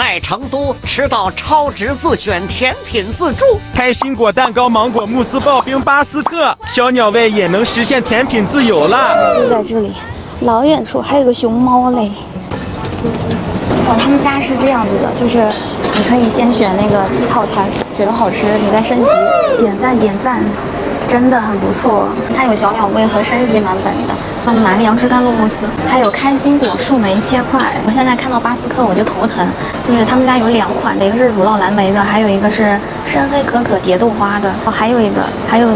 在成都吃到超值自选甜品自助，开心果蛋糕、芒果慕斯刨冰巴斯特，小鸟胃也能实现甜品自由了。就在这里，老远处还有个熊猫嘞。哦，他们家是这样子的，就是你可以先选那个一套餐，觉得好吃，你再升级。点赞点赞，真的很不错。它有小鸟胃和升级版本的。买了杨枝甘露慕斯，还有开心果树莓切块。我现在看到巴斯克我就头疼，就是他们家有2款的，一个是乳酪蓝莓的，还有一个是深黑可可蝶豆花的，哦，还有一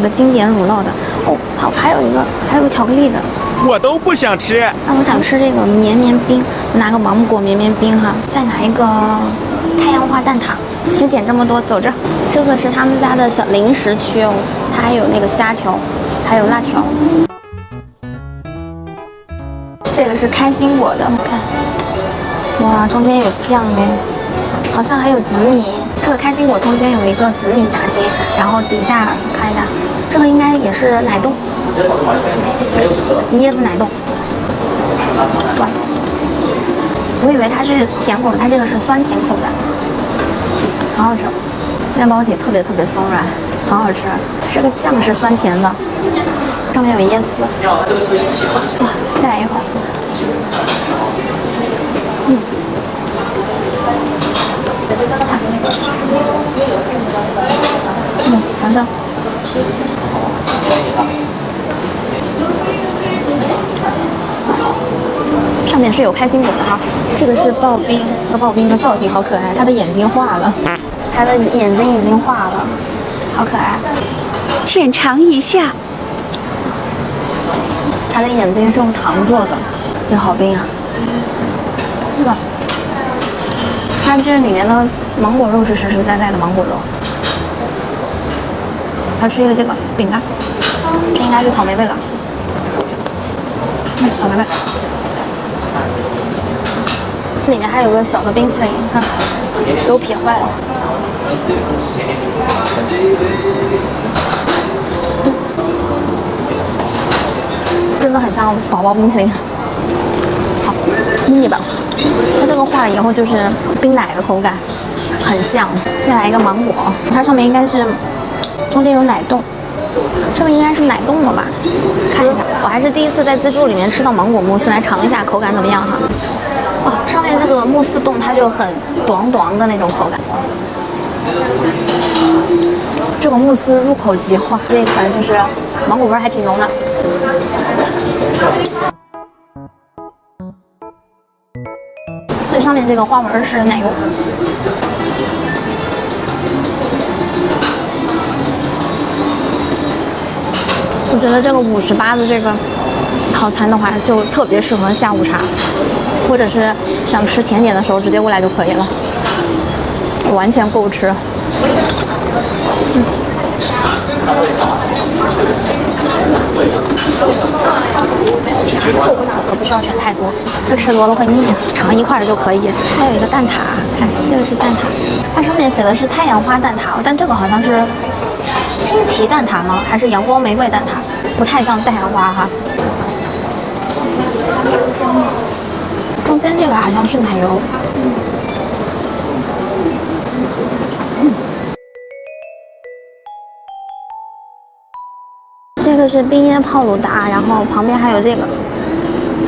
个经典乳酪的，哦，好，还有一个巧克力的。我都不想吃。那我想吃这个绵绵冰，拿个芒果绵绵冰哈，再拿一个太阳花蛋挞。先点这么多，走着。这个是他们家的小零食区哦，它还有那个虾条，还有辣条。这个是开心果的，看，哇，中间有酱哎，好像还有紫米。这个开心果中间有一个紫米夹心，然后底下看一下，这个应该也是奶冻，椰子奶冻。哇，我以为它是甜口的，它这个是酸甜口感，很好吃。面包体特别松软，很好吃。这个酱是酸甜的，上面有椰丝。哇，再来一口。尝尝。上面是有开心果的哈，这个是刨冰，这个刨冰的造型好可爱，它的眼睛化了，它的眼睛已经化了，好可爱。浅尝一下，它的眼睛是用糖做的，这好冰啊！是吧？它这里面的芒果肉是实实在在的芒果肉。还吃一个这个饼干，这应该是草莓味的。草莓味。这里面还有个小的冰淇淋，看，给我撇坏了。真的很像宝宝冰淇淋。好，迷你版。它这个化了以后就是冰奶的口感，很像。再来一个芒果，它上面应该是中间有奶冻，这个应该是奶冻的吧？看一下，我还是第一次在自助里面吃到芒果慕斯，来尝一下口感怎么样哈。哦，上面这个慕斯冻它就很短的那种口感。这个慕斯入口即化，这一层就是芒果味还挺浓的。最上面这个花纹是奶油。我觉得这个58的这个套餐的话，就特别适合下午茶，或者是想吃甜点的时候直接过来就可以了，完全够吃。可不需要选太多，这吃多了会腻，尝一块的就可以。还有一个蛋挞，看这个是蛋挞，它上面写的是太阳花蛋挞，但这个好像是青提蛋挞吗？还是阳光玫瑰蛋挞？不太像太阳花哈。中间这个好像是奶油。这个是冰椰泡鲁达，然后旁边还有这个，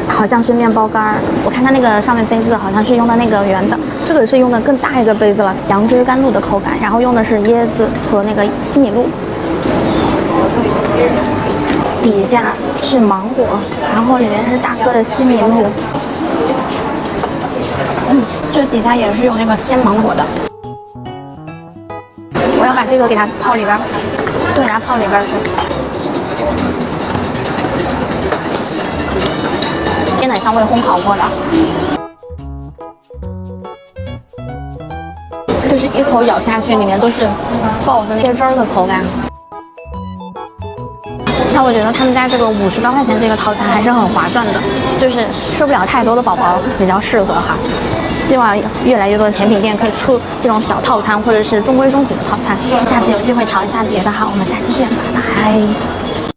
好像是面包干儿。我看它那个上面杯子好像是用的那个圆的，这个是用的更大一个杯子了，杨枝甘露的口感，然后用的是椰子和那个西米露。底下是芒果，然后里面是大颗的西米露。这底下也是有那个鲜芒果的。我要把这个给它泡里边，对，给它泡里边去。椰奶香味烘烤过的，就是一口咬下去，里面都是爆的椰汁儿的口感。那我觉得他们家这个58块钱这个套餐还是很划算的，就是吃不了太多的宝宝比较适合哈。希望越来越多的甜品店可以出这种小套餐，或者是中规中矩的套餐。下次有机会尝一下别的哈，我们下期见，拜拜。